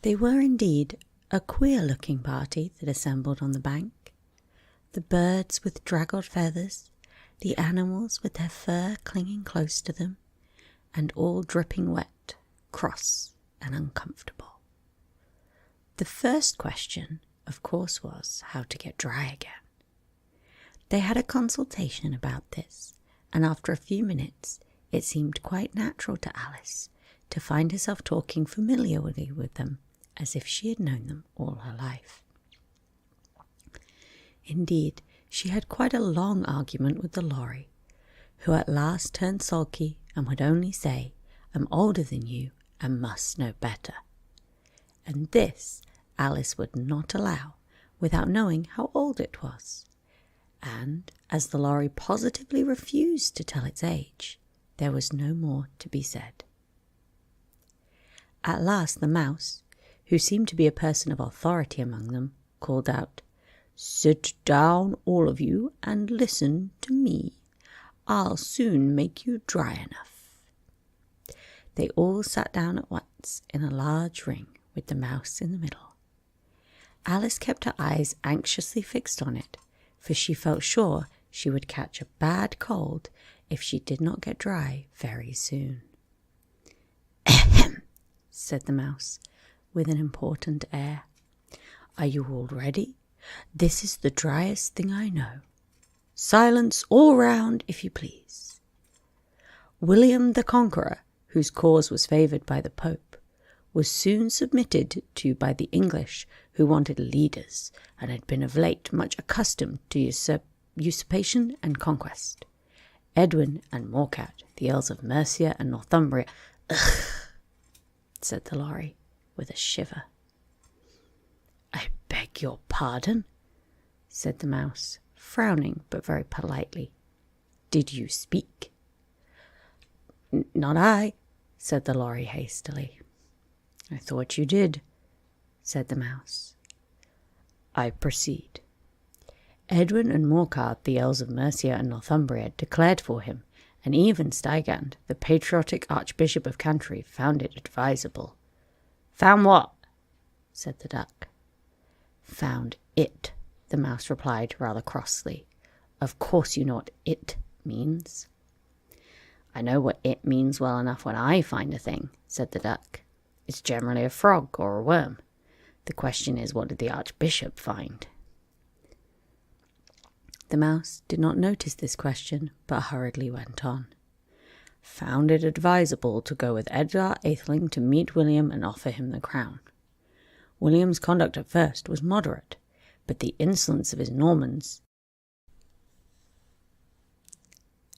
They were indeed a queer-looking party that assembled on the bank. The birds with draggled feathers, the animals with their fur clinging close to them, and all dripping wet, cross and uncomfortable. The first question, of course, was how to get dry again. They had a consultation about this, and after a few minutes it seemed quite natural to Alice to find herself talking familiarly with them, as if she had known them all her life. Indeed, she had quite a long argument with the lorry, who at last turned sulky and would only say, "I'm older than you and must know better." And this Alice would not allow without knowing how old it was. And as the lorry positively refused to tell its age, there was no more to be said. At last the mouse, who seemed to be a person of authority among them, called out, "Sit down, all of you, and listen to me. I'll soon make you dry enough." They all sat down at once in a large ring with the mouse in the middle. Alice kept her eyes anxiously fixed on it, for she felt sure she would catch a bad cold if she did not get dry very soon. "Ahem," said the mouse, with an important air. "Are you all ready? This is the driest thing I know. Silence all round, if you please." William the Conqueror, whose cause was favoured by the Pope, was soon submitted to by the English, who wanted leaders, and had been of late much accustomed to usurpation and conquest. Edwin and Morcar, the Earls of Mercia and Northumbria— "Ugh," said the lorry, with a shiver. "I beg your pardon," said the mouse, frowning but very politely. "Did you speak?" "Not I," said the lorry hastily. "I thought you did," said the mouse. "I proceed. Edwin and Morcar, the Earls of Mercia and Northumbria, declared for him, and even Stigand, the patriotic Archbishop of Canterbury, found it advisable." "Found what?" said the duck. "Found it," the mouse replied rather crossly. "Of course you know what it means." "I know what it means well enough when I find a thing," said the duck. "It's generally a frog or a worm. The question is, what did the Archbishop find?" The mouse did not notice this question, but hurriedly went on. "Found it advisable to go with Edgar Atheling to meet William and offer him the crown. William's conduct at first was moderate, but the insolence of his Normans—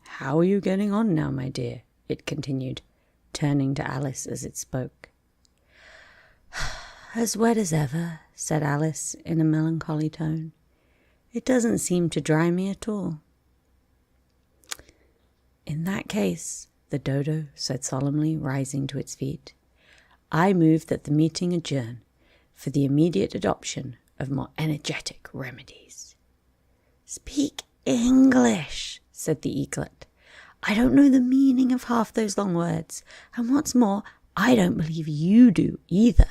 How are you getting on now, my dear?" it continued, turning to Alice as it spoke. "As wet as ever," said Alice in a melancholy tone. "It doesn't seem to dry me at all." "In that case," the dodo said solemnly, rising to its feet, "I move that the meeting adjourn for the immediate adoption of more energetic remedies." "Speak English," said the eaglet. "I don't know the meaning of half those long words, and what's more, I don't believe you do either."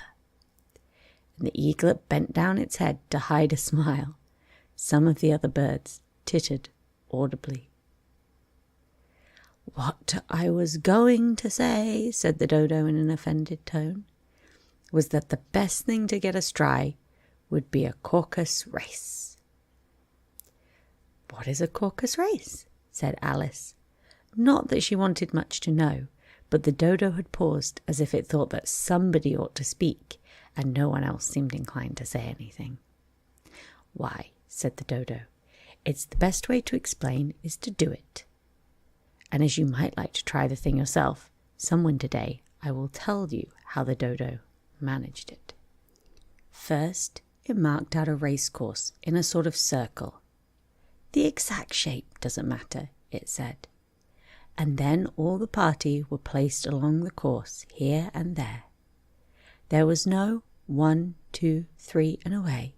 And the eaglet bent down its head to hide a smile. Some of the other birds tittered audibly. "What I was going to say," said the dodo in an offended tone, "was that the best thing to get us dry would be a caucus race." "What is a caucus race?" said Alice. Not that she wanted much to know, but the dodo had paused as if it thought that somebody ought to speak, and no one else seemed inclined to say anything. "Why," said the dodo, "it's the best way to explain is to do it. And as you might like to try the thing yourself, some winter day I will tell you how the dodo managed it." First, it marked out a race course in a sort of circle. "The exact shape doesn't matter," it said. And then all the party were placed along the course here and there. There was no 1, 2, 3 and away,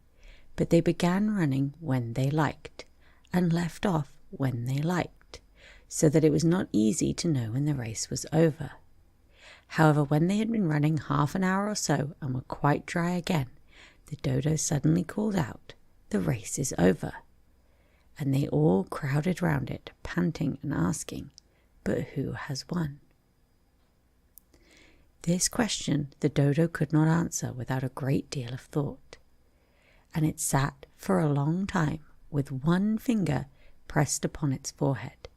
but they began running when they liked, and left off when they liked, so that it was not easy to know when the race was over. However, when they had been running half an hour or so and were quite dry again, the dodo suddenly called out, "The race is over." And they all crowded round it, panting and asking, "But who has won?" This question the dodo could not answer without a great deal of thought, and it sat for a long time with one finger pressed upon its forehead,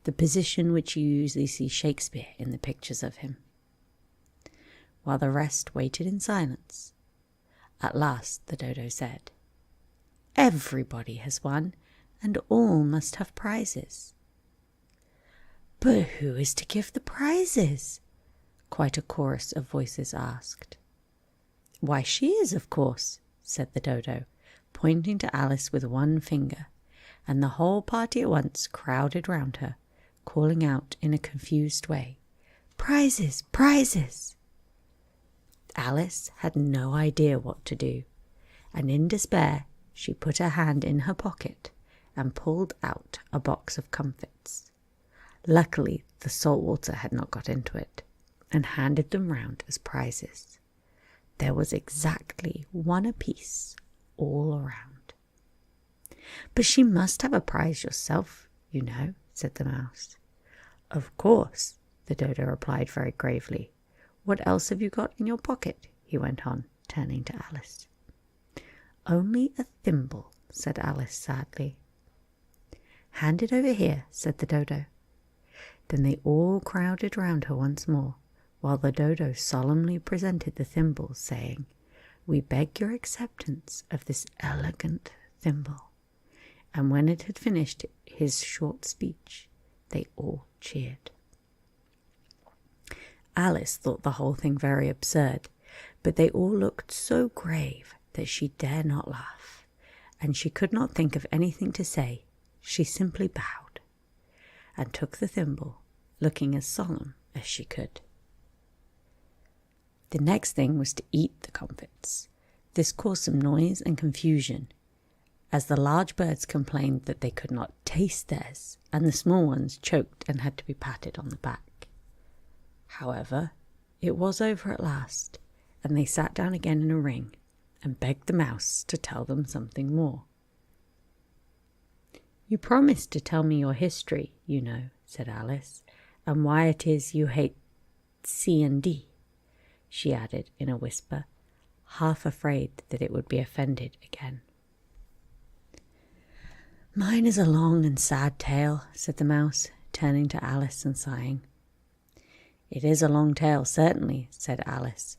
the position which you usually see Shakespeare in the pictures of him, while the rest waited in silence. At last the dodo said, "Everybody has won, and all must have prizes." "But who is to give the prizes?" quite a chorus of voices asked. "Why, she is, of course," said the dodo, pointing to Alice with one finger, and the whole party at once crowded round her, calling out in a confused way, "Prizes! Prizes!" Alice had no idea what to do, and in despair she put her hand in her pocket and pulled out a box of comfits. Luckily the salt water had not got into it, and handed them round as prizes. There was exactly one apiece all around. "But she must have a prize yourself, you know," said the mouse. "Of course," the dodo replied very gravely. "What else have you got in your pocket?" he went on, turning to Alice. "Only a thimble," said Alice sadly. "Hand it over here," said the dodo. Then they all crowded round her once more, while the dodo solemnly presented the thimble, saying, "We beg your acceptance of this elegant thimble." And when it had finished his short speech, they all cheered. Alice thought the whole thing very absurd, but they all looked so grave that she dare not laugh, and she could not think of anything to say. She simply bowed and took the thimble, looking as solemn as she could. The next thing was to eat the comfits. This caused some noise and confusion, as the large birds complained that they could not taste theirs, and the small ones choked and had to be patted on the back. However, it was over at last, and they sat down again in a ring and begged the mouse to tell them something more. "You promised to tell me your history, you know," said Alice, "and why it is you hate C and D," she added in a whisper, half afraid that it would be offended again. "Mine is a long and sad tale," said the mouse, turning to Alice and sighing. "It is a long tale, certainly," said Alice,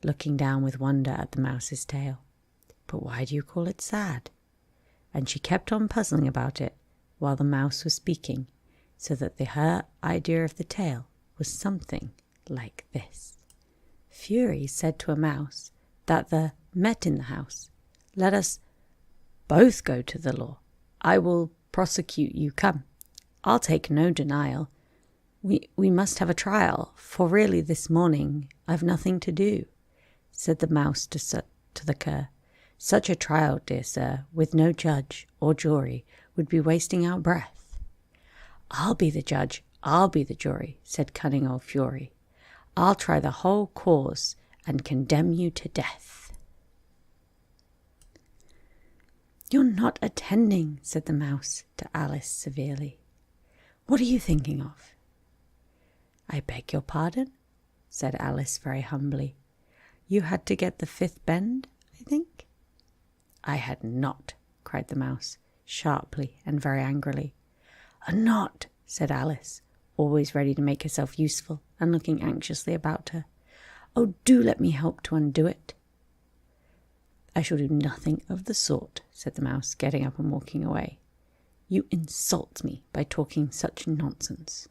looking down with wonder at the mouse's tail. "But why do you call it sad?" And she kept on puzzling about it while the mouse was speaking, so that her idea of the tale was something like this. Fury said to a mouse that the met in the house. "Let us both go to the law. I will prosecute you, come. I'll take no denial. We must have a trial, for really this morning I've nothing to do," said the mouse to the cur. "Such a trial, dear sir, with no judge or jury, would be wasting our breath." "I'll be the judge, I'll be the jury," said cunning old Fury. "I'll try the whole cause and condemn you to death." "You're not attending," said the mouse to Alice severely. "What are you thinking of?" "I beg your pardon," said Alice very humbly. "You had to get the fifth bend, I think?" "I had not," cried the mouse, sharply and very angrily. "Not," said Alice, always ready to make herself useful and looking anxiously about her. "Oh, do let me help to undo it." "I shall do nothing of the sort," said the mouse, getting up and walking away. "You insult me by talking such nonsense."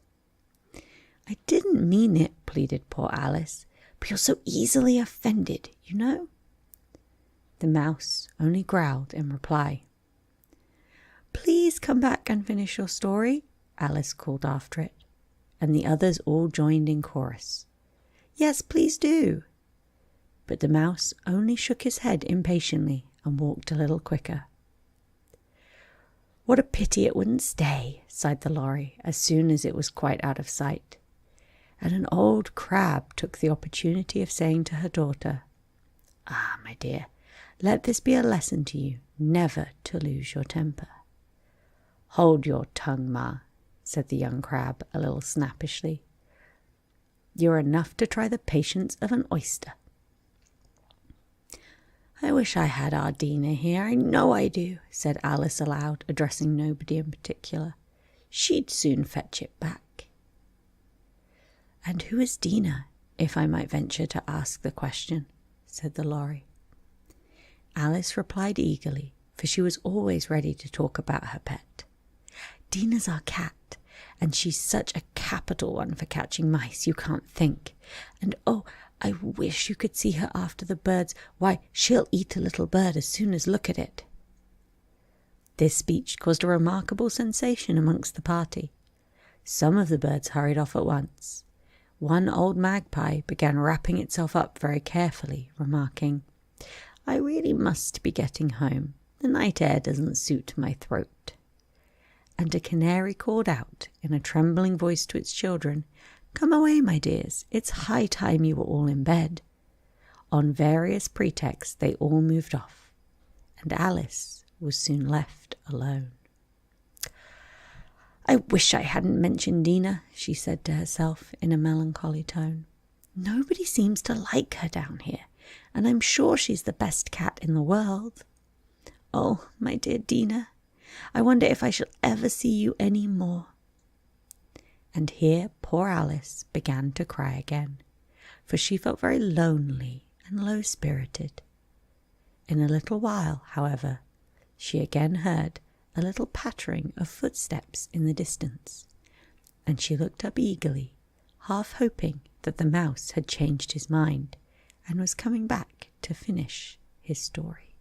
"I didn't mean it," pleaded poor Alice, "but you're so easily offended, you know." The mouse only growled in reply. "Please come back and finish your story," Alice called after it, and the others all joined in chorus. "Yes, please do." But the mouse only shook his head impatiently and walked a little quicker. "What a pity it wouldn't stay," sighed the lorry as soon as it was quite out of sight. and an old crab took the opportunity of saying to her daughter, "Ah, my dear, let this be a lesson to you, never to lose your temper." "Hold your tongue, Ma," said the young crab a little snappishly. "You're enough to try the patience of an oyster." "I wish I had our Dina here, I know I do," said Alice aloud, addressing nobody in particular. "She'd soon fetch it back." "And who is Dina, if I might venture to ask the question?" said the lorry. Alice replied eagerly, for she was always ready to talk about her pet. "Dina's our cat, and she's such a capital one for catching mice, you can't think. And oh, I wish you could see her after the birds. Why, she'll eat a little bird as soon as look at it." This speech caused a remarkable sensation amongst the party. Some of the birds hurried off at once. One old magpie began wrapping itself up very carefully, remarking, "I really must be getting home. The night air doesn't suit my throat." And a canary called out in a trembling voice to its children, "Come away, my dears, it's high time you were all in bed." On various pretexts they all moved off, and Alice was soon left alone. "I wish I hadn't mentioned Dina," she said to herself in a melancholy tone. "Nobody seems to like her down here, and I'm sure she's the best cat in the world. Oh, my dear Dina, I wonder if I shall ever see you any more." And here poor Alice began to cry again, for she felt very lonely and low-spirited. In a little while, however, she again heard a little pattering of footsteps in the distance, and she looked up eagerly, half hoping that the mouse had changed his mind and was coming back to finish his story.